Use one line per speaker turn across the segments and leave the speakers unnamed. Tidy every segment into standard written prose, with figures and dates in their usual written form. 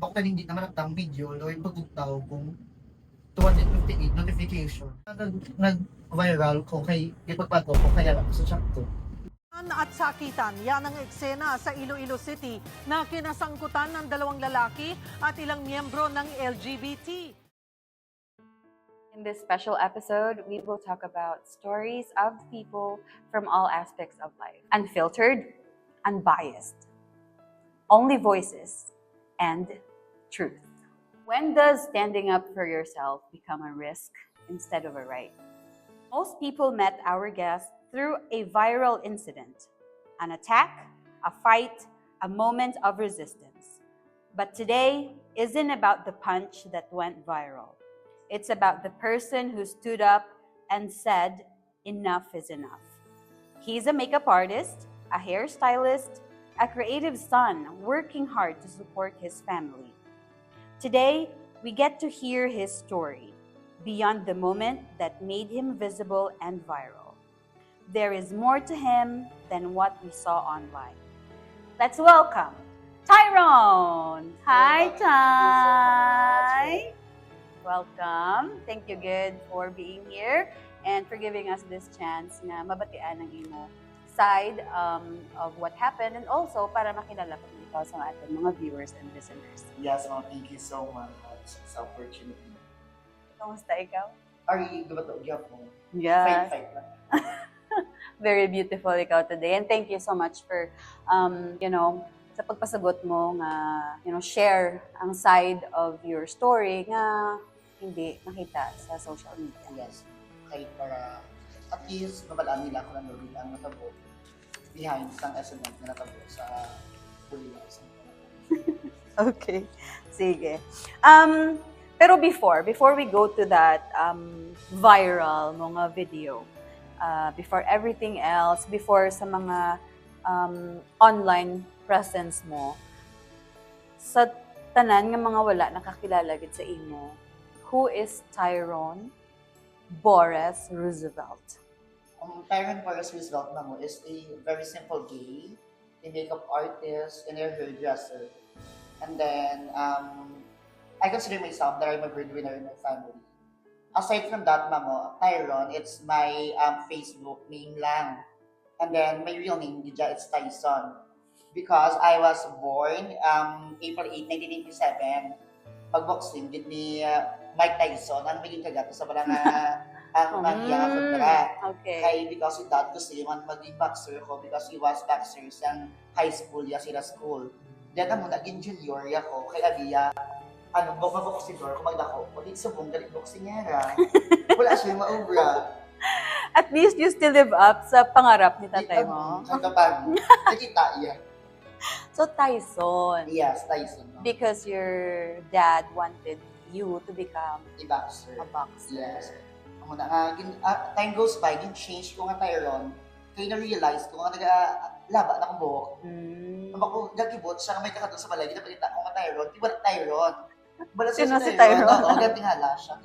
Bako tayo hindi naman ang video, o yung pagkutaw kung 258 notification. Nag-viral ko kay ipagpato ko kaya lang sa chat ko.
At sakitan, yan ang eksena sa Iloilo City na kinasangkutan ng dalawang lalaki at ilang miyembro ng LGBT.
In this special episode, we will talk about stories of people from all aspects of life. Unfiltered, unbiased, only voices, and truth. When does standing up for yourself become a risk instead of a right? Most people met our guest through a viral incident, an attack, a fight, a moment of resistance. But today isn't about the punch that went viral. It's about the person who stood up and said, enough is enough. He's a makeup artist, a hairstylist, a creative son working hard to support his family. Today, we get to hear his story beyond the moment that made him visible and viral. There is more to him than what we saw online. Let's welcome Tyrone. Hi, Ty. Welcome. Thank you, Good, for being here and for giving us this chance na mabatian ng imo side of what happened and also para makilala po ikaw sa ating mga viewers and listeners.
Yes, ma'am, thank you so much sa opportunity.
Kamusta ikaw?
Are you dumato gyap mo?
Yeah.
Fight lang.
Very beautiful ikaw today. And thank you so much for, sa pagpasagot mo nga, share ang side of your story nga hindi nakita sa social media.
Yes. Kahit para at least mabalaan nila kung ano rin ang natabo behind sa estimate na natabo sa huli na isang
Okay. Sige. Pero before we go to that viral mga video, before everything else, before sa mga online presence mo, sa tanan nga mga wala nakakilala gid sa imo, who is Tyrone Boris Roosevelt?
Tyrone Boris Roosevelt na mo is a very simple gay, a makeup artist, and a hairdresser. And then, I consider myself that I'm a breadwinner in my family. Aside from that, Mamo, Tyrone, it's my Facebook name lang. And then, my real name, Dija, it's Tyson. Because I was born April 8, 1987. Pag-boxing, did ni Mike Tyson, ang maging kagato sa parang ang nagyang kontra.
Okay.
Kaya because si dad gusto yung maging boxer ko because he was boxer sa high school ya sila school. Diyan na muna, naging junior ako, kaya Abia, maboksidor, kung magdako, ulit sa buong galit boxing niya. Wala siya maubra.
At least you still live up sa pangarap ni tatay mo.
Hanggang pa, nakita iya.
So Tyson.
Yes, Tyson. No?
Because your dad wanted you to become
I-boxer.
a boxer.
Yes. Muna nga, time goes by, change ko nga Tyrone, kaya na-realize ko nga laba na akong buhok. Ako, gagibot siya may kakadon sa balay, pinapalita ko nga Tyrone, di wala Tyrone. Wala
Sino si Tyrone?
Oo, ganting hala siya.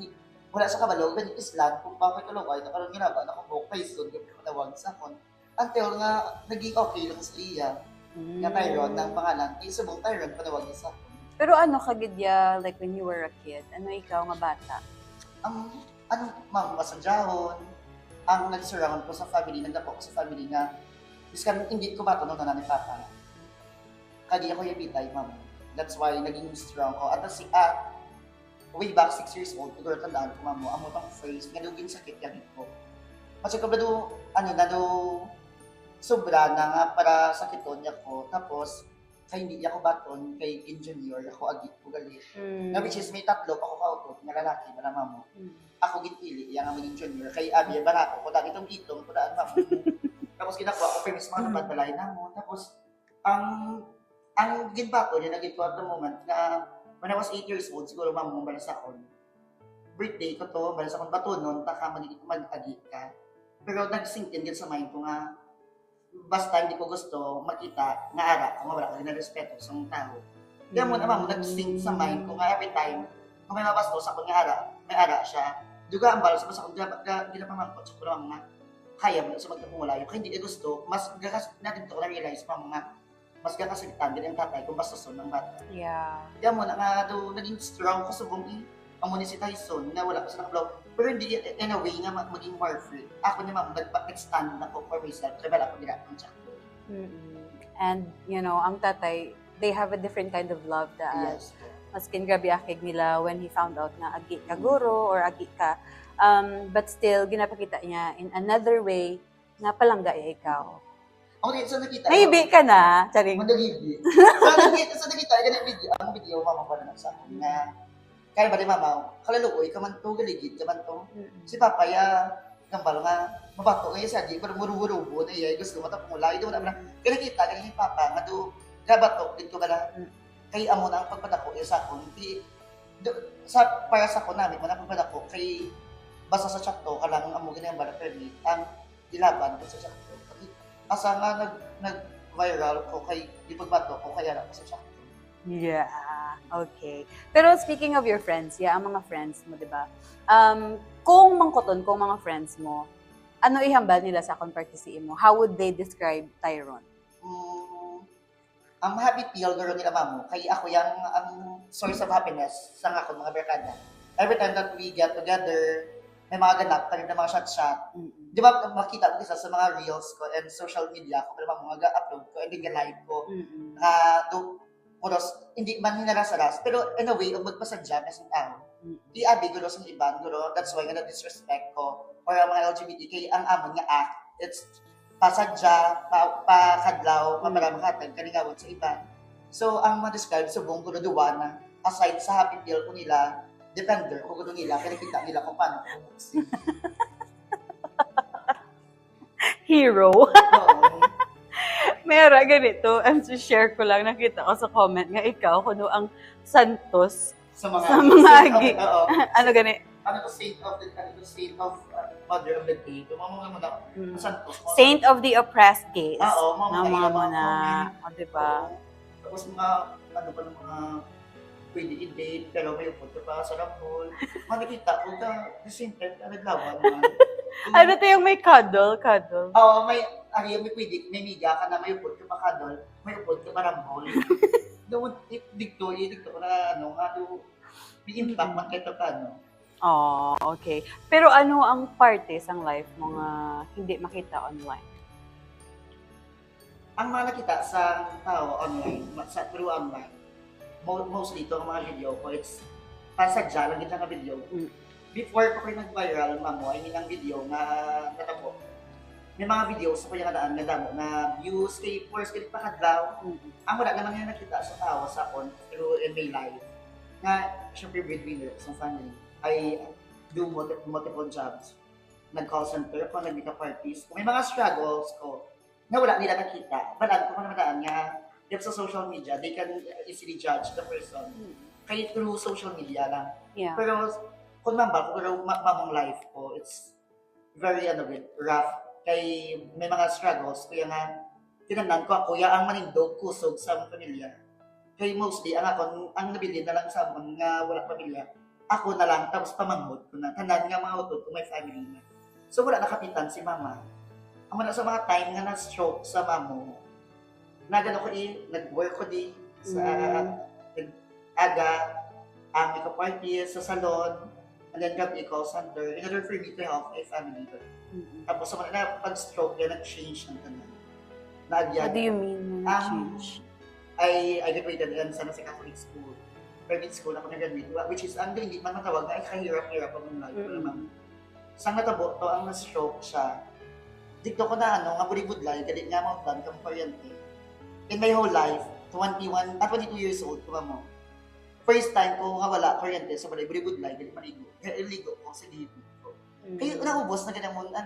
Wala sa kabalo, ganyan islan, kung bakit kalaway, nakaroon ginaba na akong buhok, Tyson, ganyan matawag sa akon. Until nga, naging okay lang sa iya. Nga Tyrone, ng pangalan, kaya sa buong Tyrone, panawag niya sa akon.
Pero ano kagidya, like when you were a kid, ano ikaw nga bata?
Masadyahon, ang nag-surround ko sa family, nagdapo ko sa family nga, iskan hindi ko matanong na ni Papa. Kadi ako yung bitay, ma'am. That's why naging strong ko. At way back 6 years old, siguro tandaan ko, ma'am, amo tang face, ganugin sakit yan ko. Kasi kung sobra na nga para sakiton niya ko. Tapos, kay hindi niya ko baton, kay engineer, ako agit ko galit. Na which is may tatlo pa ko kautot, nga lalaki, malamang mo. Ako ginpili, yung aming engineer, kay Abia, barako ko, dahil itong pudaan, ma'am. Tapos ginakuha ko, permis mga napadbalay na mo. Tapos, ang ginbato niya, naging at the moment, na when I was 8 years old, siguro mong balas ako. Birthday ko to, balas akong bato nun, taka mag-agi ka. Pero nag-sink in din sa mind ko nga, basta hindi ko gusto makita nga ara, kung wala ka rin-respeto sa mga tao. Kaya mo naman, nag-sink sa mind ko nga every time, kung may mabastos ako nga ara, may ara siya. Duga ang balas, basta kung ginapamangkot sa kurang nga, kaya mo sa magkapumulayo. Kaya hindi ka gusto, mas gagas natin ito na-realize pa mga mas kakasigitan din ang tatay kung bastason ng bata.
Yeah.
Kaya mo na nga do naging strong ko sa buong amo ni si Tyson na wala pa sa nakablaw. Pero hindi in a way nga maging warfare. Ako ni ma'am nag-stand na ko for myself. Kaya wala ko nila ang check.
And, you know, ang tatay, they have a different kind of love that
Yes.
maskin grabe akig nila when he found out na agi ka guro or agi ka. But still, ginapakita niya in another way na palangga ikaw.
Ako din sa nakita.
Naibi ka na, charing.
Mandagibi. Sa nakita, ang video, mama pa na sa akin na kaya ba di mama, kalaluoy ka man to, galigid ka man to. Si Papa, gambalo nga, mabato ngayon sa di, pero muru-murubo na iya, gusto mo tapos mula. Ito na, kaya nakita, kaya ni Papa, nga do, gabato, dito ka na, kaya amo na ang pagpadako, sa akong, para sa ako namin, man ang pagpadako, kay basta sa chakto, kalang amo ganyan ba na permit, ang ilaban ko sa chakto. Asa nga nag-viral ko kay di pagbato ko kaya na sa chakto.
Yeah, okay. Pero speaking of your friends, ang mga friends mo, di ba? Kung mga friends mo, ano ihambal nila sa akong partisi mo? How would they describe Tyrone?
Ang happy feel garo nila mamo, kay ako yang ang source of happiness sa akong mga barkada. Every time that we get together, may mga ganap, tayo na mga shot-shot. Di ba, makita ko isa sa mga reels ko and social media ko, pero mga upload ko, and then live ko. Puros, hindi man hinaras-aras, pero in a way, ang magpasadya na sa tao. Iabi, gulo sa iban, gulo, that's why nga na-disrespect ko. Or ang mga LGBTQ, ang amon nga act, it's pasadya, pakadlaw, pamaramakatag, kaningawad sa iban. So, ang ma-describe sa buong gulo duwana, aside sa happy feel ko nila, depender kung gulo nila, kaya nakita nila kung paano kumusin.
Hero.
Oo.
Mera, ganito, share ko lang, nakita ko sa comment nga ikaw, kuno ang Santos
Sa mga
agi. Ano gani?
Saint of Mother of the Day. Tumama mo na Santos.
Saint of the oppressed gays.
Oo,
mga mo na, o diba?
Tapos mga, ano pa ng mga pwede i-date, pero may upod ka pa sa rapol. Nakita ko ka, the same time, naglawan naman.
Ano to yung may cuddle?
Oo, may pwede, may miga ka na, may upod ka pa kadol, may upod ka pa rapol. Doon, dito ko na, may impact man kahit pa,
Oh, okay. Pero ano ang parties ang life mo nga hindi makita online?
Ang mga nakita sa tao online, through online, mostly ito ang mga video ko, it's pasadya lang din ang video. Before ko kayo nag-viral, mamo, ay nilang video na natabo. May mga videos ko yung nadaan na damo na views kay first kay pakadlaw. Ang wala naman yung nakita sa tao sa akon through in my life. Nga, syempre breadwinner sa family. I do multiple jobs. Nag-call center ko, nag-makeup artist. Kung may mga struggles ko na wala nila nakita, balaan ko naman nga if sa social media, they can easily judge the person. Kaya through social media lang.
Yeah.
Pero kung mamang life ko, it's very rough. Kay may mga struggles, kaya nga tinandan ko ako, ang manindog, kusog sa mga pamilya. Kaya mostly, ang nabili na lang sa mga nga wala pamilya, ako na lang, tapos pamanghod ko na. Tandaan nga mga utod ko, may family na. So wala nakapitan si mama. Ang mga sa mga time nga na-stroke sa mamo, nagano ko nag-work ko sa aga, makeup artist, sa salon, and then gabi call center, in order for me to help my family. Tapos sa mga pag-stroke, nag-change ng tanan.
What do you mean change?
I graduated in San Jose Catholic School. Private school ako nag-graduate, which is, ang hindi man matawag na, kahirap-hirap ang life. Sa natabo to, ang na-stroke siya, dito ko na nga bulibudlay, galit nga mga plan, kang paryente. In my whole life, 22 years old, kuma mo. First time ko nga wala kuryente sa balay, bulibudlay, galit maligo ko sa dito ko. Kaya naubos na ganyan mo, wala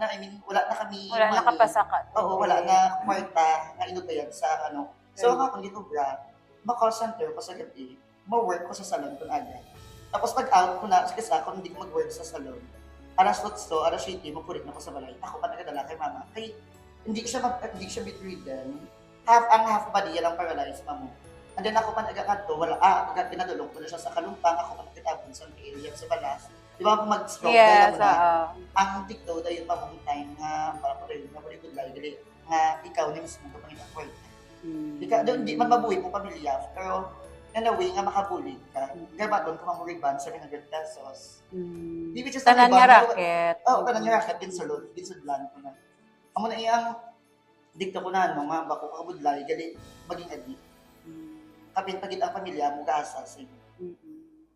na kami.
Wala nakapasakat.
Oo, wala na kwarta, na inubayan sa So ako dito, ma-call center ko sa gabi, ma-work ko sa salon kung agad. Tapos pag-out ko na, kasi ako hindi ko mag-work sa salon. Alas 8, alas 7, mapulit na ko sa balay. Ako pa nagadala kay mama. Kaya hindi siya bedridden. Half body, yan ang paralyzed pa mo. And then ako pa nagkakanto, pinadulong ko na siya sa kalumpang, ako pa nagkitapon sa area sa balas. Di ba mag-stroke
yes,
na ang dikto dahil pa mong time nga, para pa rin, na good life, nga ikaw na mismo ka pang ina-afford. Di man mabuhi mo pamilya, pero in a way nga makabuli ka. Gabaton ko mamuriban 700 pesos. Di which is
Tanan
iba,
nga
no?
racket.
Tanan nga racket, ginsulod ko na. Amo na iyang dikto ko na, mga bako kabudlay, gali maging adi. Kapin pagit ang pamilya mo gaasa sa inyo.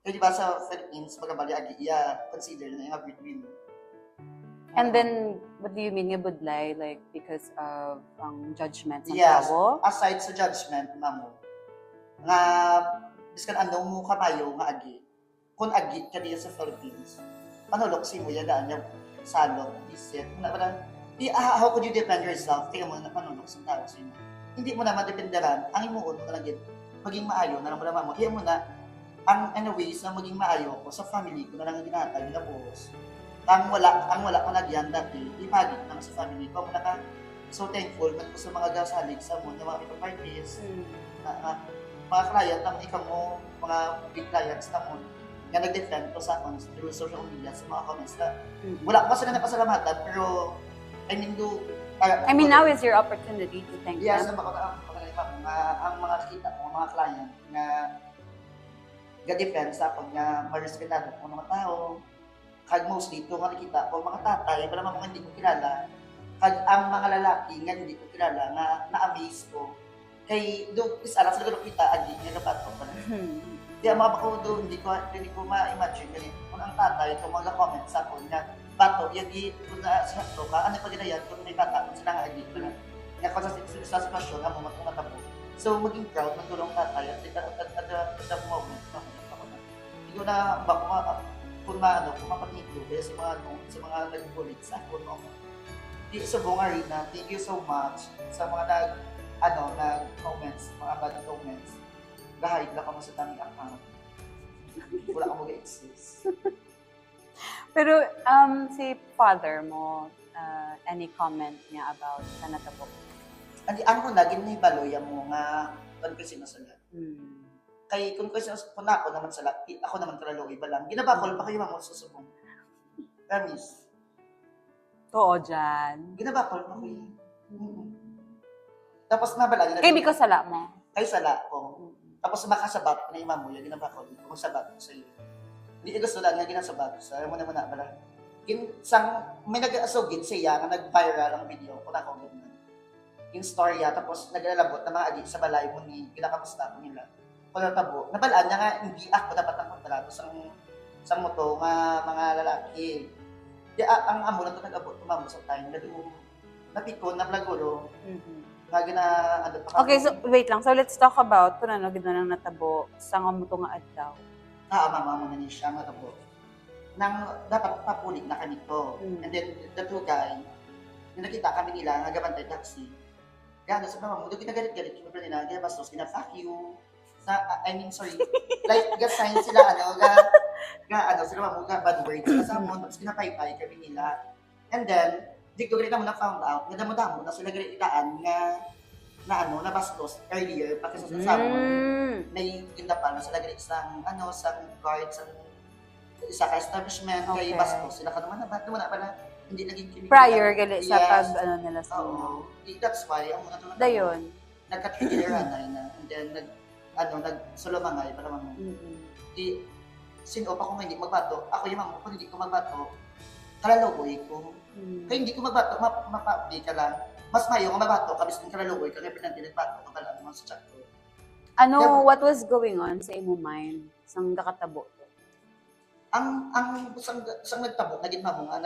Kaya di ba sa Philippines, magabali agi, consider na yung breadwinner.
And then, what do you mean nga budlay? Like, because of judgment ng
Yes,
tao?
aside sa judgment, mamo, nga, biskan ano mo kamayo nga agi, kung agi ka diya sa Philippines, panulok si mo yan daan yung salok, isit, how could you defend yourself? Tingnan mo na panulok sa tao sa inyo. Hindi mo na madependeran, ang imuon mo lang yun, maging maayo na lang mo naman mo. Kaya mo na, ang anyways na maging maayo ko sa family ko na lang ginatag na buhos. Ang wala ko na diyan dati, ipagit na sa family ko. Muna ka, so thankful na ko sa mga gasalig sa mo, na mga ito-parties, mga client, na ikaw mo, mga big clients na mo, nga nag-defend ko sa akin through social media, sa mga comments na, wala ko pa sila napasalamatan, pero,
now is your opportunity to thank
yes,
them.
ang mga kita ko, mga client, nga, ga-defend sa akin, nga, marespetado ko mga tao, kag mostly ito nga nakita ko, mga tatay, wala mga hindi ko kilala, kag ang mga lalaki nga hindi ko kilala, nga na-amaze ko, kay doon is alam sa gano'n kita, agi, nga nabato pa na. Kaya mga bako doon, hindi ko ma-imagine ganito. Kung ang tatay, itong mga comment sa akin, nga, bato, yagi, kung na sa to ka, ano pa ginayan, kung may bata, kung sila nga agi, kung nga kung sa sitwasyon, nga mo matabo. So, maging proud, magtulong tatay, at the moment, hindi ko na, bako, kung mapatito sa mga nag-bullet sa ako, no? Sa buong arena, thank you so much sa mga nag-comments, mga bad comments. Gahid lang ka mo sa daming account. Wala ka mag-exist.
Pero, si father mo, any comment niya about sa natabok?
Ang una, ginibaloya mo nga, doon ko sinusulat. Kay kung ako naman ako naman kalalo iba lang. Ginabakol pa kayo mamo susubong. Promise.
Oo, dyan.
Ginabakol pa kayo. Tapos nabala.
Kay Biko sala mo?
Kay sala ko. Tapos makasabat na imam mo, yung ginabakol. Kung sabat ko sa iyo. Hindi gusto lang nga ginasabat. Sa muna bala. May nag-asugid siya nga nag-viral ang video kung ako gano'n. Yung storya, tapos naglalabot na mga agi sa balay mo ni kinakamusta ko nila. Kung natabo, nabalaan niya nga, hindi ako dapat ang kontrato sa moto mga lalaki. Di, ang amo lang ito nag-abot tumamo sa time, napikon, nablaguro,
Okay, so wait lang. So let's talk about kung ano gina nang natabo sa amo to nga adlaw.
Mama mo na niya siya, natabo. Dapat papulit na kami to. And then, the two guy, yung nakita kami nila, nagabantay taxi. Kaya sa mama mo, doon ginagalit-galit yung mga nila, kaya bastos, fuck you. Like, gasign sila, sila mga bad words. Kasama mo, tapos pinapaypay kami nila. And then, di ko ganito mo na found out, na damo-damo na sila galitaan na bastos earlier, pati sa sasama mo, may kindapan na sila galit sa guard, sa establishment, kay bastos. Sila ka naman na pala, hindi naging kimig.
Prior gali sa pag, nila sa
Oo. That's why, ang mga tulad
dayon.
Nagka-triggeran na, and then, nagsulumangay para mo. Sino pa kung hindi magbato, ako yung mamo, kung hindi ko magbato, kalalogoy ko. Kaya hindi ko magbato, mapapi ka lang. Mas mayo nga magbato, kabis ng kalalogoy ka, kaya pinantin nagbato, kapala mo sa chat ko.
What was going on sa imo mind? Sang kakatabo to?
Sang nagtabo, naging mamo nga,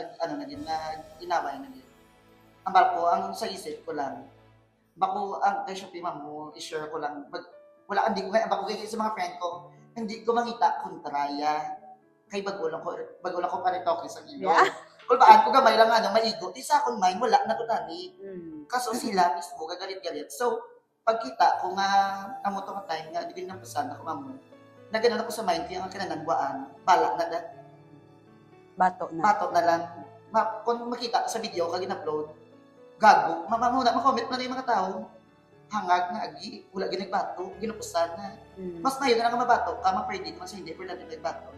inaway naging. Ang barko, ang sa isip ko lang, bako, ang kay Shopee mamo, i-share ko lang, wala, hindi ko nga, bako kay sa mga friend ko, hindi ko mangita kontraya. Kay bagulang ko pa rin talking sa ilo.
Yeah.
Kung baan ko gamay lang maigo, isa akong mind, wala na to tani. Kaso sila mismo, gagalit-galit. So, pagkita ko nga, ang mo itong time nga, hindi napasan ako mamo. Naganan ako sa mind, kaya ang kinananbuan, bala na na.
Bato na
lang. Kung makita sa video, kag in-upload, gago, ma-comment na yung mga tao. Hangag na agi, wala ginagbato, ginupusan na. Mas na yun na lang mabato, ma-predict man sa hindi, pero natin nagbato.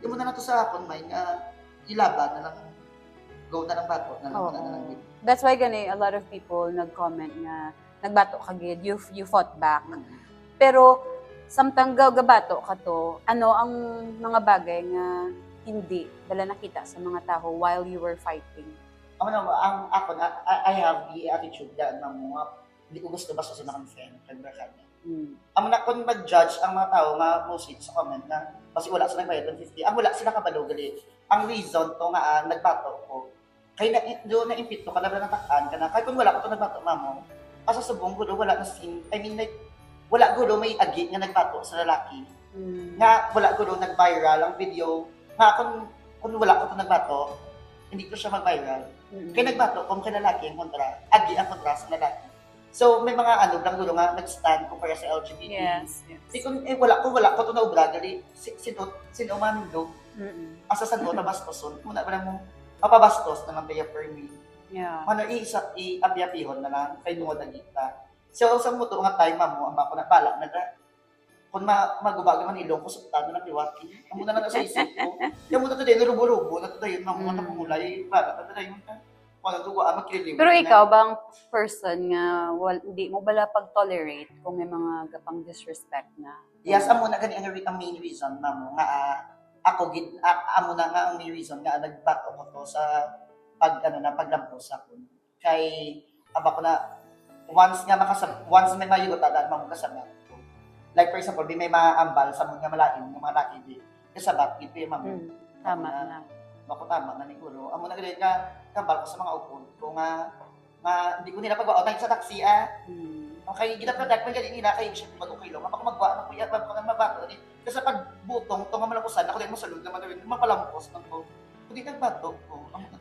Yung muna na to sa akong mind, ilaban na lang, go na lang bato, na lang.
That's why a lot of people nag-comment nga nagbato ka gid, you fought back. Pero samtang gabato ka to, ano ang mga bagay nga hindi bala nakita sa mga tao while you were fighting?
I have the attitude that mga hindi ko gusto basta sa mga friend, kanya. Ang kung mag-judge ang mga tao, mostly sa comment na kasi wala sila nagbayad ng 50, ang wala sila kabalo gali. Ang reason to nga nagbato ko, kaya doon na-impit ko, kada na natakaan ka na, kaya kung wala ko to nagbato, mamo, asa subong gulo, wala na scene, I mean like, wala gulo may agi nga nagbato sa lalaki. Nga wala gulo nag-viral ang video, nga kung wala ko to nagbato, hindi ko siya mag-viral. Kaya nagbato, kung kay lalaki ang kontra, agi ang kontra sa lalaki. So, may mga lang gulo nga nag-stand ko para sa LGBT.
Yes.
Kung wala ko to na ubra, gali, sino manindog, asa sa na bastoson, muna ba mo, mapabastos naman kaya for me.
Yeah.
Ano, i-abiyapihon na lang, kay nungod ang kita. So, sa mo to nga time, mamo, ang bako na pala, kung magubag naman ilong ko, sultado na piwaki. Ang muna na sa isip ko. Yung muna to din, rubo-rubo, na to yun, mamo, na pumulay, para, na to yun,
pero ikaw bang person nga hindi mo bala pag-tolerate kung may mga gapang disrespect na?
Yes, amo na gani ang main reason mamo nga amo na nga ang main reason nga nagbato ko to sa paglampos ako. Kay aba ko na once may mayugotan mamo kasabat ko. Like for example, may maambal sa mga malain ng mga laki di kasabat ito mamo.
Tama na.
Bako tama na ni Kulo. Amo na gani nga kambal ko sa mga upon ko nga hindi ko nila pagbaotay sa taxi Okay, ginaproduct man gani nila kay siya magukilo. Mapako magwa na kuya pag mabato ni. Kasi pag butong to nga malakusan ako din mo sulod naman din mapalampos nang ko. Kundi nagbato ko.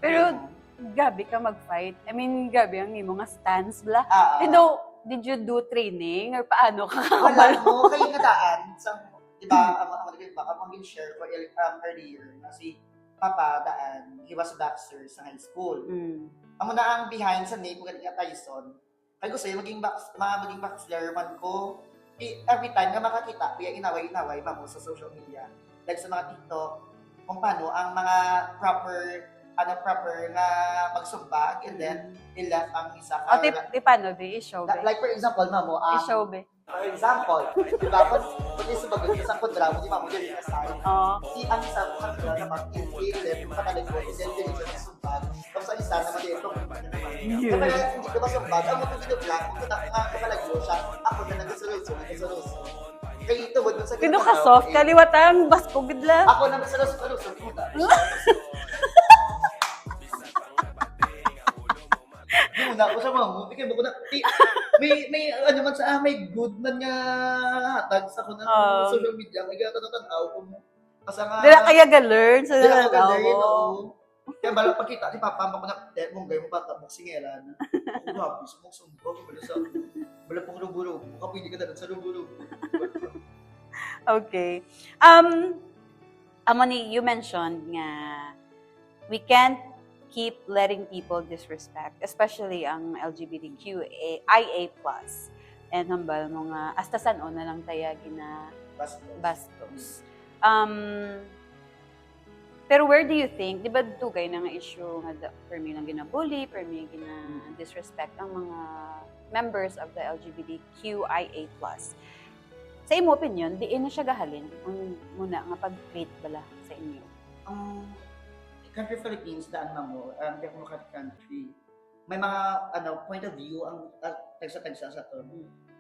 Pero gabi ka mag-fight. I mean, gabi ang imo nga stance bla. Did you do training or paano ka
wala mo kay nadaan sa di ba ang share ko earlier na si Papa daan, he was a boxer sa high school. Amo na ang behind sa name ko nga Tyson. Kaya gusto yung maging boxer man ko. Every time nga makakita, kaya inaway-inaway mo sa social media. Like sa mga TikTok, kung paano ang mga proper nga magsumbag and then i-left ang isa ka.
Paano ba? I-show ba?
Like for example, mamo,
i-show ba?
For example, di ba, kung isubagot isang kontra mo, di ba mo din yung asal. Si ang isang kontra na mag-i-left, makaligod, and then din siya sumbag. Tapos ang isa naman dito, kaya hindi ko ba sumbag, ang mga pinag-vlog, kung kakalagyo siya, ako na nagkasaluso. Kaya ito, wag dun sa
Pino ka soft, kaliwatang basko gidla.
Ako na nagsaluso, puta. Muna ako sa mga kaya bako na may ano man sa may good man nga hatag sa kuno social media kaya tanaw ko mo kasama
dila kaya ga-learn sa
mo kaya bala pagkita di papa mo ko na mong gayo mo bata mo singeran grabe sumong sumbog bala pong rubulo ka pwede ka dagat sa rubulo.
Okay. Amoni, you mentioned nga we can't keep letting people disrespect, especially ang LGBTQIA+. And hambal mga astasan o na lang tayagin na bastos. Pero where do you think, di ba dugay na nga issue nga for me lang ginabully, for me gina-disrespect ang mga members of the LGBTQIA+. Sa imo opinion, diin na siya gahalin kung muna nga pag-treat bala sa inyo?
Country Philippines, daan mo, democratic country, may mga point of view ang tagsa-tagsa sa to.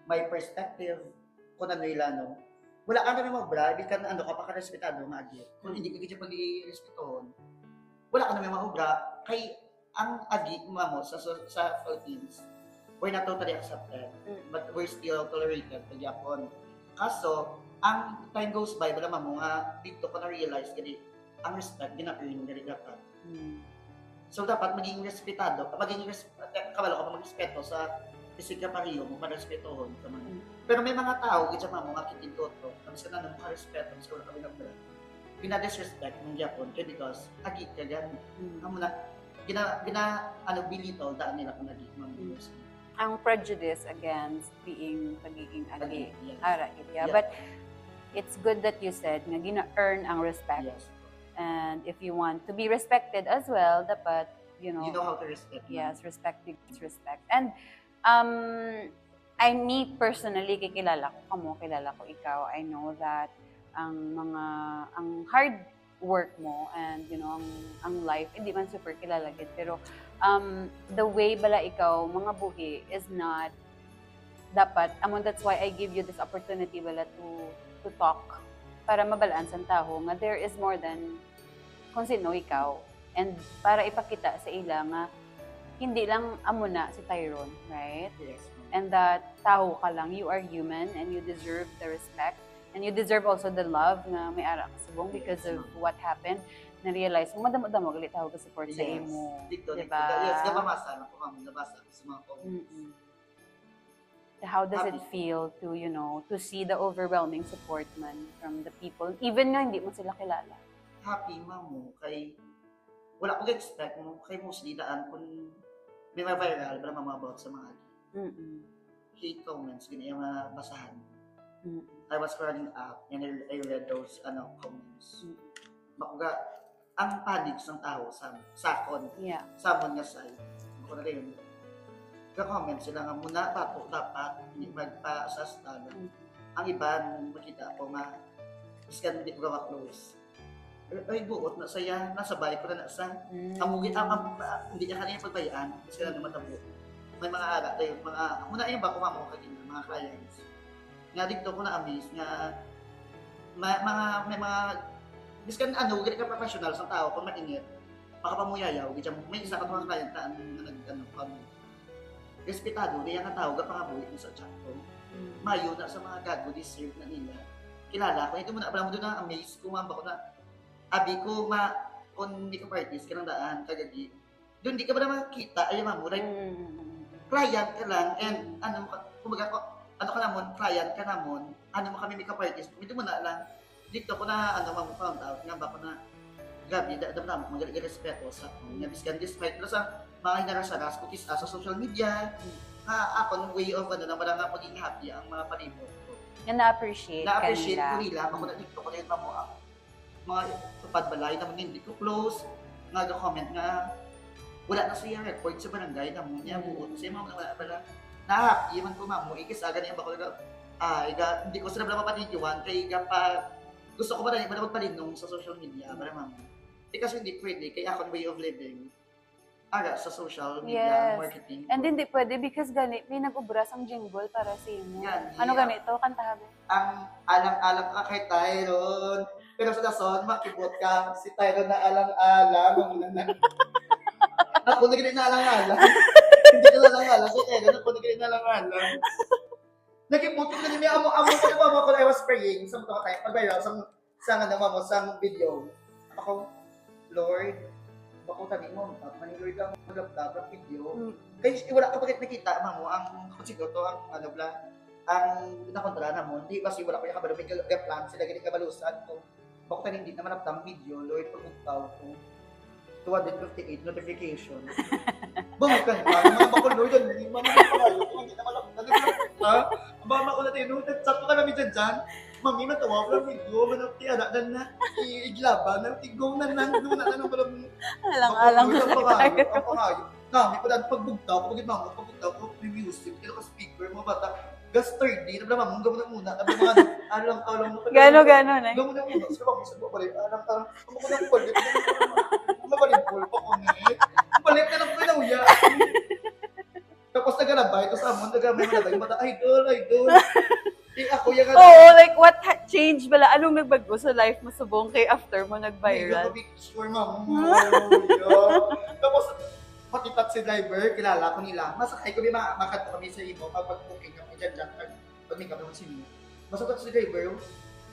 May perspective kung ano nila, no? Wala ka naman maubra, hindi ka kapaka-respetado nga agit. Kung hindi ka ganyan pag-i-respetohon, wala ka naman maubra, kay ang agit mo sa Philippines, we're not totally accepted, but we're still tolerated to Japan. Kaso, ang time goes by, wala mo nga, dito ko na-realize, ang respect, gina-earn na rin dapat. So, dapat maging respetado, kabalo ka mag-respeto sa isig ka pariyo mo, para-respetohon ka man. Pero may mga tao, gitsa mo, mga kitintoto, tapos ka na nang makarespeto, tapos ka na kami ng brand. Pina-disrespect ng Japon, kaya because, agit ka gani. Bilito, daan nila kung agit mo.
Ang prejudice against pagiging agi.
Yes.
But, it's good that you said nga gina-earn ang respect.
Yes.
And if you want to be respected as well, dapat,
you know how to respect.
Yes, respect is respect. And me personally, kilala ko ikaw. I know that ang hard work mo and ang life, hindi man super kilala gid, pero the way bala ikaw mga buhi is not dapat, that's why I give you this opportunity bala to talk para mabalaan sa taho nga there is more than kung sino ikaw, and para ipakita sa ila nga hindi lang amo na si Tyrone, right?
Yes.
And that taho ka lang, you are human and you deserve the respect and you deserve also the love nga may ara ka subong because of what happened. Na-realize mo, madamo-damo galit taho ka support sa imo.
Dito.
Diba?
Yes, nabasa ko ma'am, nabasa ko sa mga comments.
How does it feel to, to see the overwhelming support man from the people, even nga hindi mo sila kilala?
Happy ma'am mo, kay wala ko expect mo, kay mostly daan kung may viral para mamabot sa mga hate comments, ganyan yung mga basahan. I was scrolling up and I read those comments. Makuga, ang panic ng tao sa sakon.
Yeah.
Samon nga side. Ako na rin. Ka-comment sila nga muna pato dapat hindi magpa-assess na. Ang iba makita ko nga iskan hindi ko close. Ay buot na saya, nasa balik ko na sa amugit hindi niya kanina pagbayaan, sila na matabo. May mga ara tayo, muna yung bako mamo kagina, mga clients. Nga dito ko na amaze nga may mga biskan gani ka professional sa tao kung mainit, makapamuyayaw, gitya may isa ka mga client na kami. Respetado, niya nga tao, kapangabuhi mo sa chat ko. Mayo na sa mga gago, deserve na nila. Kilala ko, ito muna, pala mo doon na amaze, kumamba ko na, abi ko, kung hindi ka parties, ka ng daan, kagagi. Doon di ka ba naman kita, ayaw mo, like, client ka lang, and kumbaga ko, ka namon, client ka namon, mo kami may ka-parties, ito muna lang, dito ko na, found out, nga ba ko na, gabi, dapat naman, mag-respeto sa kung nabiskan despite, pero sa mga hinarasaras ko sa social media, ako, way of, na wala nga maging happy ang mga palibot ko.
Yan na-appreciate
ko nila, ako na dito ko na yun mo, mga tupad balay naman hindi ko close, nga comment nga, wala na siya record sa barangay na mo niya buot. Kasi mga wala pala, na-happy man ko mamo, ikisagad niya ba ko hindi ko sila mapatitiwan, kaya gusto ko ba na magpalinong sa social media, para mamo. Kasi hindi pwede, kaya ako way of living, sa social media marketing.
And hindi pwede because may nag-ubras ang jingle para sa inyo. Ano ganito? Kantahan mo?
Ang alang-alang ka kay Tyrone. Pero sa dason, makibot ka. Si Tyrone na alang-alang. Ako na ganit na alang-alang. Hindi na alang-alang. Si Tyrone, ako na ganit na alang-alang. Nakibuto ko na niya. Amo ko na mama ko I was praying. Sa mga tayo. Pag-viral. Sa video. Ako, Lord, bako tabi mo, manilord lang magabdab ang video. Kaya wala ka bakit nakita, mamo, ang konsigo to, ang ang nakontra na mo, hindi kasi wala ko yung kabalo, may plan sila, ganit kabalusan ko. Bako tabi hindi naman ang video, Lord, pag-ugtaw ko. 258 notification. Bumikan ka, mga bako, Lord, hindi naman hindi naman ha? Ang baka ko natin, sakto ka namin dyan, mami, natawa ko lang video, manapti, anak na iglaba, natigaw na doon na nang walang
alang-alang
ang pangayo. Nami ko dahil pagbugtaw ko, may music, kaya ka speaker, mga bata, gas 30, naman mong gamon na muna, nabi mga alang-alang mo.
Gano, eh?
Gamon na muna, sa mga sabi ko pala, alang-alang, ako ko lang palit, mabalimpol pa ko niya, palit na lang ko na uya. Tapos nagalabay, ito sa amon, nagamay yung mata, idol. Ako yung
like what changed bala? Anong nagbago sa life mo subong kay after mo nag-viral?
Picture, ma'am. Tapos, patipat si driver, kilala ko nila. Masakay ko, makato kami sa imo, pag-booking kami dyan, pag may kami sa inyo. Masakay si driver,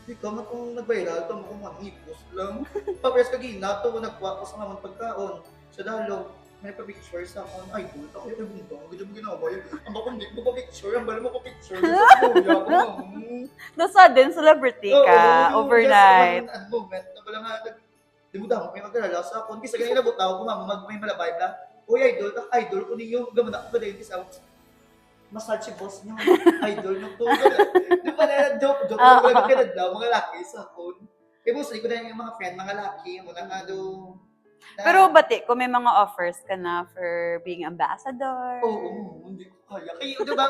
hindi ka nga kung nag-viral, ito mo kung i-post lang. Pag-press kagina, ito nagkuha ko sa naman pagkaon. Sa dalog, may pa-picture sa akong idol. Ako yung ibunta, hindi mo ginawa yun. Ang bakong hindi mo pa-picture, ang bala mo pa-picture.
No sudden celebrity ka, overnight.
Yes, moment, nabala nga, di mo damo, may magkalala sa akong. Kasi ganyan nabutaw ko, mama, may malabay na. Uy, idol ko ninyo, gamana ko ba dahil kasi massage si boss niyo, idol nyo to. Di ba na joke, wala ka na daw, mga laki sa akong. Eh, mostly ko na yung mga friend, mga laki, muna nga do.
Pero bati, kung may mga offers ka na for being ambassador.
Oo, hindi ko kaya. Kaya, di ba,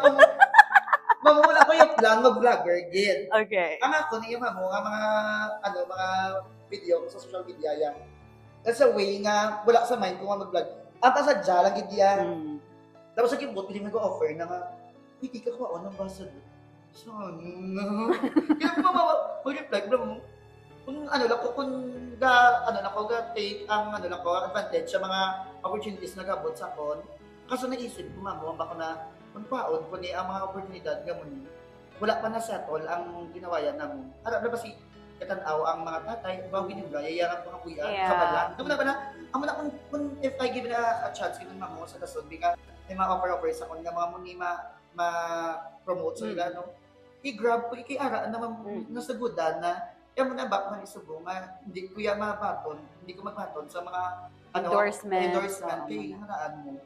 Mamuna ko yung plan mag-vlogger again.
Okay.
Ang ako niya mamo nga mga video sa social media yan. That's a way nga wala sa mind ko nga mag-vlog. Ang pasadya lang gid yan. Tapos sa kibot pili mag-offer na nga hindi ka kuha ng basa. So, kaya ko mag-reply ko mo. Kung ano lang ko kung take ang advantage sa mga opportunities na gabot sa kon. Kaso naisip ko mamo ba ko na kung paon ko ni ang mga oportunidad gamon. Wala pa na settle ang ginawayan namo. Ara na ba si katanaw ang mga tatay, bago ginibra, yayaran ko nga kuya, kabalan. Ito na ba na, amo na kung if I give a chance, kinun mo sa kasod, bika, may mga offer sa kon nga mga muni ma-promote sa ila, no? I-grab ko, ikiaraan naman nasagudan na, yan mo na ba kung isubo nga, hindi ko yan hindi ko magbaton sa mga endorsement, kaya hinaraan mo.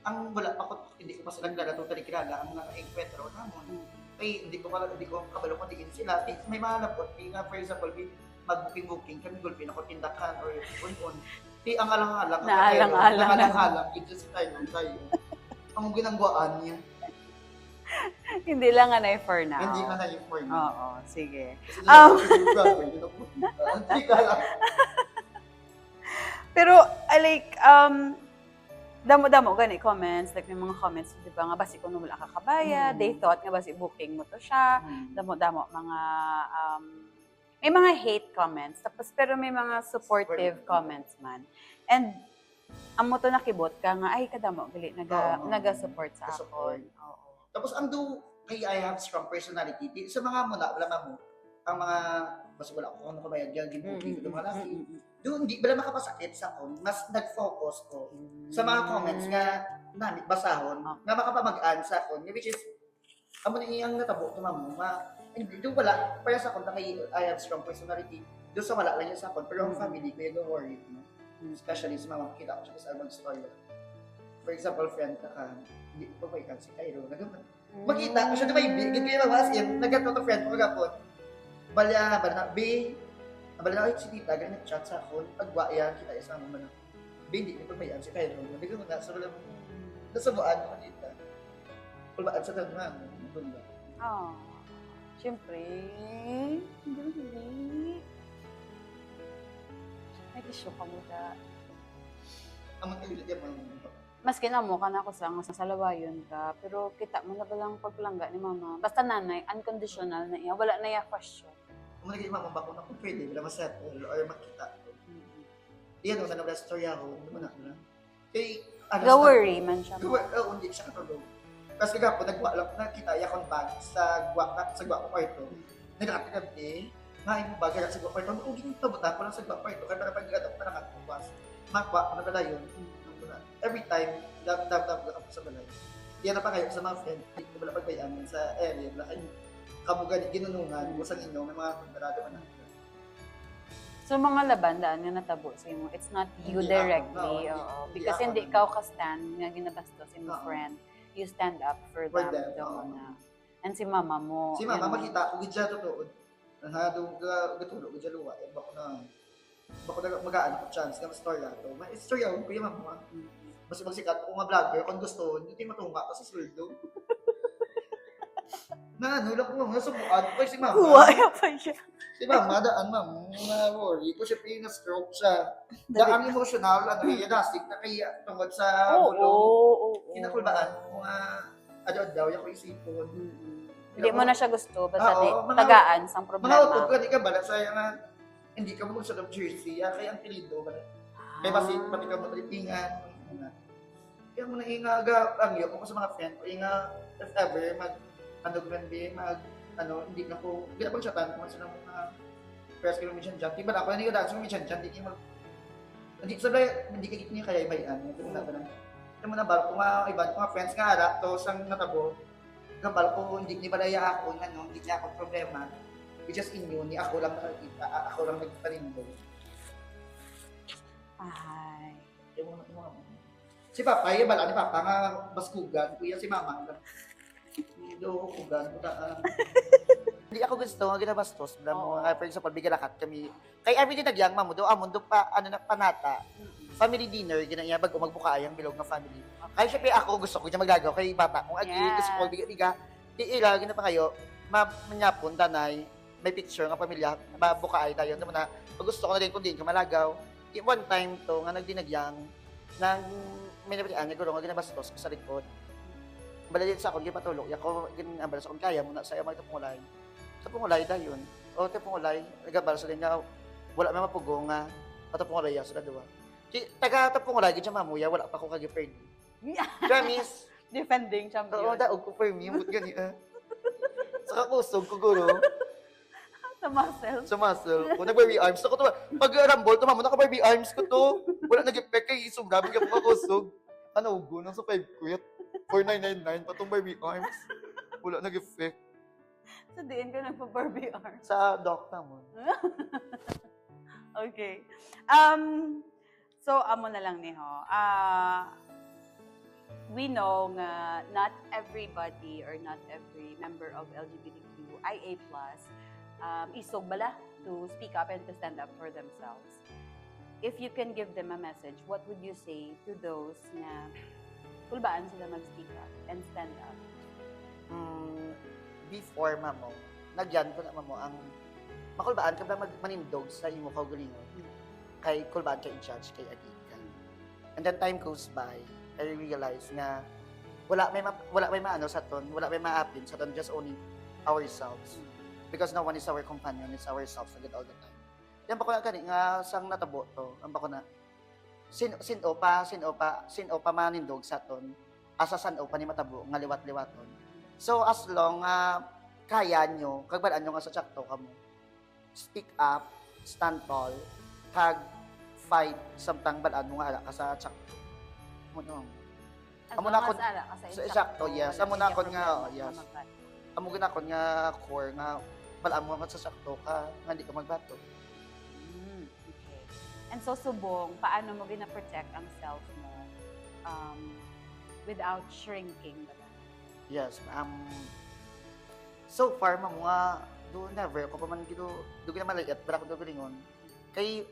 Ang wala pa ko, hindi ko pa silang lala, totally kilala, ang mga enkwentro namon. Ay, hindi ko kabalo kung tingin sila. May mga lapot, for example, mag-booking kami gulpin ako tindakan or on. Ang alang-alang. Naalang-alang. Ito si tayo. Ang ginangguaan niya.
Hindi lang nga for now.
Hindi nga na for now.
Oo, sige. Pero, damo-damo gani comments, like may mga comments, di ba nga basi kung wala ka kabaya, they thought nga basi booking mo to siya, damo-damo mga may mga hate comments, tapos pero may mga supportive comments man. And amo to nakibot ka nga ay kadamo gali naga-support sa akon. Oo.
Tapos ang kay I have strong personality. Sa mga wala mo ang mga basi wala ko ano kabayad yung booking ko mga laki. Doon, hindi bala makapasakit sa akon, mas nag-focus ko sa mga comments nga namit basahon, nga makapamag-an sa akon, which is, amo na iyang natabo, tumamo, doon wala, para sa akon, I have strong personality, doon sa wala lang yun sa akon, pero ang family ko, yung worry, especially sa mga makita ko sa urban story. For example, friend ka, hindi ko pa si Cairo, makita ko siya na may bigin ko yung mga as in, nagkataon na friend ko kagapon, bala na, abala na si tita, ganyan nag-chat sa ako, pagwa yan, kita isama mo na. Hindi ko pa yan, si Cairo. Hindi ko na, so lang, nasabuan ko tita. Pulbaan sa tanong, nabunda.
Siyempre, hindi. May kisyo ka mo da.
Ang mga kailit yan,
Mas kinamo ka na ako sa salawayon ka, pero kita mo na balang pagpalangga ni mama. Basta nanay, unconditional na iya, wala na iya question.
Kung naging mamamba ko na kung pwede, wala masettle or makita ko. Iyan o, nanawala story ako, naman ako na. Kaya,
worry man siya.
Oo, hindi siya katulog. Kasi nga po, nagwa lang, nakita yakon bag sa gwa ko kwarto. Nagkakagabi, ngayon mo ba, gara sa gwa kwarto, kung ginitabutan ko lang sa gwa kwarto, kaya para pag-gada ko pa nakatuwas. Makwa ko na dala yun. Every time, dab ako sa balay. Yan na pa kayo sa mga friend, hindi ko wala pagbayaan sa area, kamugan, ginunungan, busang inyo, may mga kontrado man.
So, mga labandaan nga natabo sa imo, it's not you directly, because hindi ikaw ka-stand nga ginabastos sa imo friend, you stand up for them doon na. And si mama mo.
Si mama, makita ko, gidya totoo. Gatulog, gidya luwa. Bako na mag-aan ko chance na story ato. May story ako, kuya mama. Basta magsikat ako nga vlogger, kung gusto, hindi tayo matunga kasi sweldo. Lang ko nasubukan ko si mama.
Huwaya pa siya.
Si mama, daan na-worry ko siya na-stroke siya. Daan emotional, nasik na kaya tungkod sa bulong. Kinakulbaan ko nga, daw, yung isipon.
Hindi mo na siya gusto, basta tagaan sang problema.
Mga utod ko, di ka ba, saya nga, hindi ka mo sa jersey, kaya ang pilido ba? Kaya pati ka mo talipingan. Kaya mo na ang iyo ko sa mga friend ko, if ever, hindi na po, hindi na pang syatan kung sila mga press ko ng mission dyan. Diba na ako, hindi ko dahil sa mission dyan, hindi ka niya kaya ibayan. Ito mo na bal, kung mga friends nga harap, to sang natabo, gabal ko, hindi ni balaya ako, hindi niya ako problema. Which is inyo, ni ako lang nakakita, ako lang nagpanindo.
Ay.
Si Papa, yung bala ni Papa nga baskugan, kuya si Mama. Hindi ako gusto nga ginabastos. For example, bigalakat kami. Kaya everyday nagyang mamudo, amundo pa, panata. Family dinner, ginaya magbuka yung bilog ng family. Kaya syempre ako gusto ko dyan magagaw kay bata. Kung gusto ko biga-biga, Ila, gina pa kayo, manyapon, danay, may picture nga pamilya, mabukaay tayo, naman na, pag gusto ko na din kung din ka malagaw, one time to, nga nagdinagyang, nang may nabalian, nga guro, nga ginabastos ko sa likod. Baladin sa akong, gipatulog, ako, ginabala sa akong kaya, muna sa mga tapungulay. Tapungulay dayon. O, tapungulay, nagabala sa din nga, wala may mapugo nga, tapungulay ya, sila duwa. Taga tapungulay, gin siya mamuya, wala pa ako kagiperd. Promise.
Defending champion.
Oo, daog ko for me, mut gani Sa kakusog ko, guro.
Sa muscle.
Sa muscle. Kung nag-Barbie arms ako to, pag rumble, tumamo na ka-Barbie arms ko to. Wala nag-effect kay sobrang ka kakusog. Ano, ugo, nang sa 5 quit. 4,999 pa tong Barbie arms. Wala nag-effect.
Sa diin ka nagpa-Barbie arm.
Sa doc na mo.
Okay. So, amo na lang niho. We know nga not everybody or not every member of LGBTQIA+ isog bala to speak up and to stand up for themselves. If you can give them a message, what would you say to those na kulbaan sila mag-speak up and stand up?
Before, mamo, nagyan ko na, mamo, ang makulbaan ka ba manindog sa imo kaugalingon? Kay kulbaan ka in-judge, kay agit ka. And then time goes by, I realize nga wala may maano sa ton, wala may maapin sa ton, just only ourselves. Because no one is our companion, it's ourselves agad all the time. Yan pa ko na gani nga sang natabo to, ang pa ko na sino pa manindog sa ton, asa san pa ni matabo nga liwat-liwaton. So as long kaya nyo, kagbalaan nyo nga sa tsakto kamo, speak up, stand tall, kag fight samtang balaan mo nga ala ka sa tsakto. Amo na kon sa eksakto, yes. Amo na kon nga, yes. Amo gina kon nga core nga balaan mo nga sa tsakto ka, nga hindi ka magbato.
Okay. And so subong, paano mo gina-protect ang self mo without shrinking?
Yes, so far mga do never ko pa man gido dugi na maliit bara ko dugulingon kay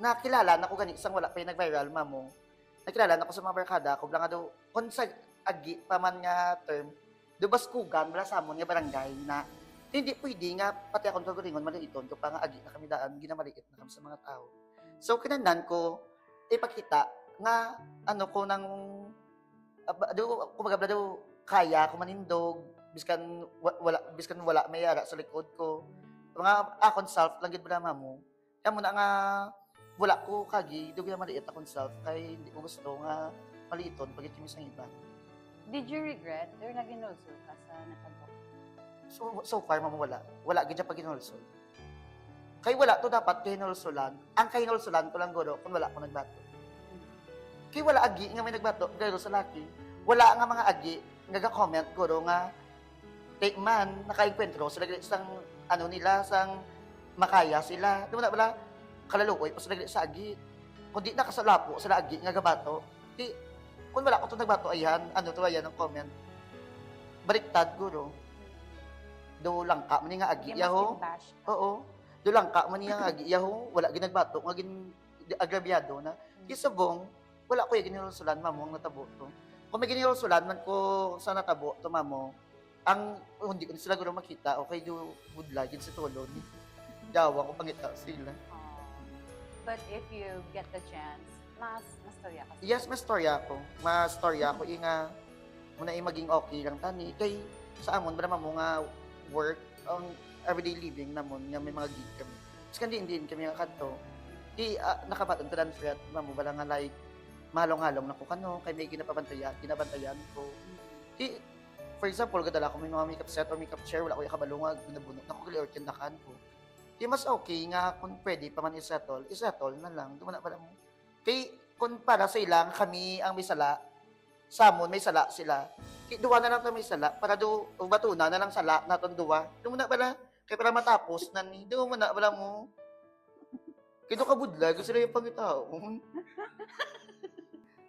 nakilala na ko gani sang wala pa yung nag-viral mamo. Nakilala na ko sa mga barkada ko blang daw kun sa agi pa man nga term do baskugan bala sa amon nga barangay na hindi pwede nga pati akong dugulingon maliiton ko pa nga agi na kami daan ginamaliit na kami sa mga tao. So kinahanglan ko ipakita nga ano ko nang kumbaga daw kaya ko manindog biskan wala may ara sa likod ko. Mga akon self lang gid brama mo. Kaya mo na nga wala ko kagi dugay maliit akon self kay hindi ko gusto nga maliiton pag iti sa iba.
Did you regret or naginulso ka sa natabo?
So far mamo wala gid pag ginulsol. Kay wala to dapat kinulsulan. Ang kinulsulan ko lang guro kung wala ko nagbato. Kay wala agi nga may nagbato garo sa laki. Wala nga mga agi naga-comment guro nga take man nakaenkwentro sila sang ano nila sang makaya sila di mo na bala kalaluoy pa sila sa agi kundi nakasalapo sila agi nga gabato di kung wala ko to nagbato ayan ano to ayan ang comment baliktad guro do lang ka man nga agi yaho oo do lang ka man nga agi yaho wala ginagbato nga gin agrabyado na isubong wala ko yung ginulsulan mamo ang natabo to. Kung may ginulsulan man ko sa natabo to mamo ang hindi ko sila guro makita okay do budla gid sa tulon dawa ko pangita sila.
But if you get the chance mas storya ka.
Yes, mas storya ko inga muna maging okay lang tani kay sa amon ba mo nga work ang everyday living namon nga may mga gig kami kasi hindi kami nga kadto di nakabatan to dan fret mamo bala nga like malong-halong na ko kano kay may ginabantayan ko di for example, gadala ko may mga makeup set or makeup chair, wala ko yung kabalungag, binabunot na ko gali or tindakan ko. Di mas okay nga kung pwede pa man isettle na lang. Dumana pala mo. Kay, kung para sa ilang, kami ang may sala, samon may sala sila. Kay, duwa na lang ito may sala, para do, batuna na lang sala, naton duwa. Dumana pala, kaya para matapos na ni, dumana pala mo. Kaya do kabudlag, gusto na yung pangitao.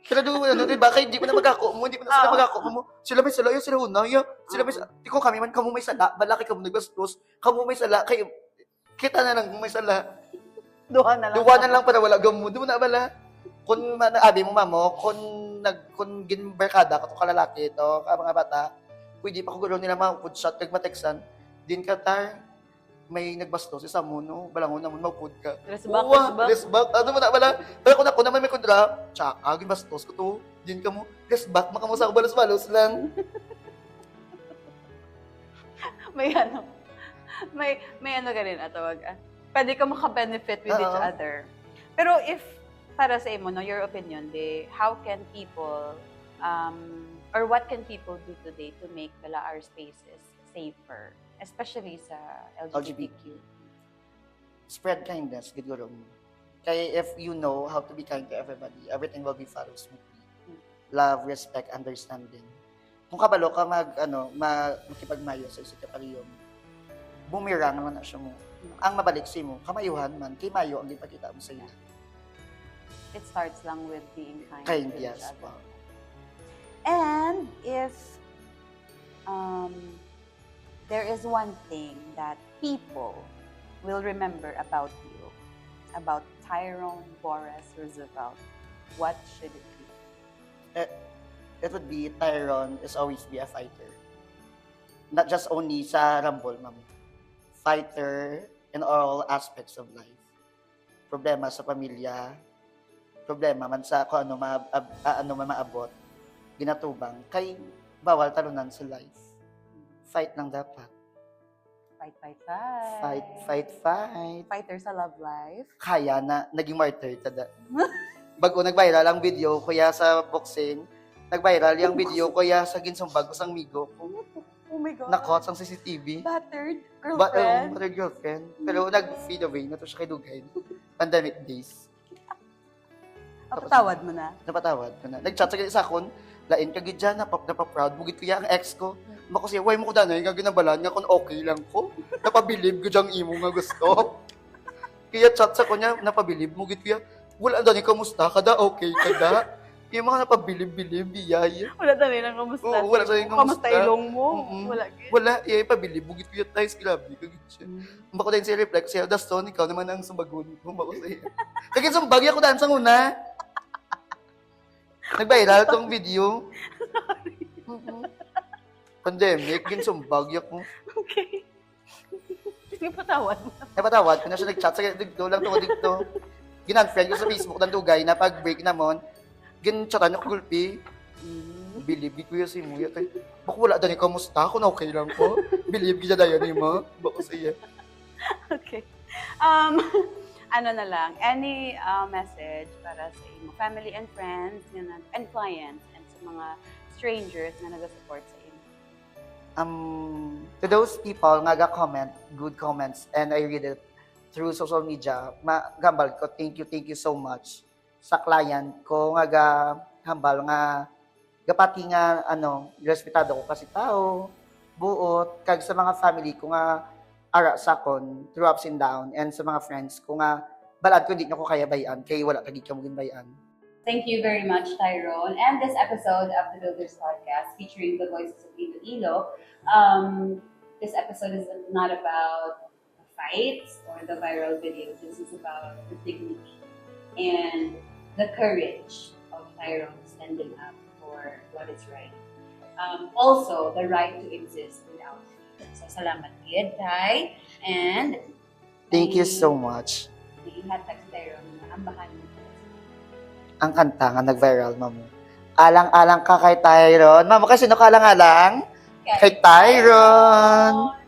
Sila doon, ano, diba? Kaya hindi ko na magako mo, sila magako mo. Sila may sala, sila unay, sila may sala. Di ko kami man, kamu may sala, balaki kamu nagbastos, kamu may sala, kayo, kita na lang kung may sala.
Duha na lang
para wala gamu, doon na bala. Kung abi mo, mamo, kung ginbarkada ka to kalalaki to, ka mga bata, pwede pa ko gano'n nila mga food shot, kag mateksan, din ka tar, may nagbastos, isa mo, no? Balangon naman, mag-food ka.
Dress back,
Uwa,
dress back.
dress back. Ano mo na, wala. Pero kung ako naman may kundra, tsaka, ginbastos ko to. Din ka mo, dress back, makamusa ko balos-balos lang.
May ano, may ano ka rin, tawag. Pwede ka maka-benefit with each
Oo.
other. Pero if, para sa imo, no, your opinion, how can people, or what can people do today to make our spaces safer? Especially sa LGBTQ.
Spread kindness, siguro. Kaya if you know how to be kind to everybody, everything will be followed smoothly. Love, respect, understanding. Kung kabalo ka makipagmayo sa isa ka pariyong, bumirang naman na siya mo. Ang mabalik sa mo, kamayuhan man, kay mayo ang ipakita mo sa iyo.
It starts lang with being kind
Kind,
to each
yes.
other.
Wow.
And if there is one thing that people will remember about you, about Tyrone Boris Roosevelt, what should it be?
It would be Tyrone is always be a fighter. Not just only sa Rumble, ma'am. Fighter in all aspects of life. Problema sa pamilya, problema man sa kung ano maabot, ginatubang, kay bawal talunan sa life. Fight lang dapat.
Fight, fight, fight.
Fight, fight, fight.
Fighter sa love life.
Kaya na, naging martyr tada. Bago nag-viral ang video, kuya sa boxing, nag-viral yung video, kuya sa ginsumbag ko sang migo ko.
Oh my God.
Nakot sang CCTV.
Battered girlfriend.
Battered girlfriend. Pero nag-feed away na to siya kay Dugay. Pandemic days.
Napatawad mo na.
Napatawad ko na. Nag-chat sa akon, lain ka gid dyan, napaproud. Bugit ko ang ex ko. Mako siya, why mo ko danay, nga ginabalan nga kung okay lang ko. Napabilib ko diyang imo nga gusto. Kaya chat sa ko niya, napabilib. Mugit ko wala dani, kamusta? Kada okay, kada. Yung mga napabilib-bilib, biyay.
Wala tayo lang kamusta.
Oo, wala tayo kamusta.
Kamusta ilong mo?
Mm-mm.
Wala.
Wala, pabilib. Bugit ko tayo, grabe. Kagit siya. Bako din siya reply ko siya, Daston, ikaw naman ang sumbagon ko. Bako siya. Kagit sumbag ako daan sa una. Nag-viral tong video. Pandemic, ginsumbag ako.
Okay. Napatawad mo.
Napatawad ko na siya nag-chat sa dito lang to dito. Ginan-friend ko sa Facebook ng Dugay na pag-break namon. Gin-chatan ako gulpi. Believe ko yung si Muya. Bako wala dani, kamusta? Kung okay lang ko. Believe kita dayo ni mo. Bako siya.
Okay. Ano na lang, any message para sa imo family and friends and clients and sa mga strangers na nag-support sa imo?
To those people nga ga-comment, good comments, and I read it through social media, magambal ko, thank you so much sa client ko nga gahambal nga gapati nga respetado ko kasi tao, buot, kag sa mga family ko nga ara sa kon through ups and down, and sa mga friends ko nga balad ko di na ko kaya bayan kay wala tagi ka mo bayan.
Thank you very much, Tyrone. And this episode of the Builders Podcast featuring the voices of Iloilo. This episode is not about the fights or the viral videos. This is about the dignity and the courage of Tyrone standing up for what is right. Also, the right to exist without fear. So, salamat kid, Ty. And
Thank you so much.
ihatag si Tyrone na ambahan mo.
Ang kanta nga nag-viral, mamo. Alang-alang ka kay Tyron. Mamo, kasi sino ka alang-alang? Kay Tyron.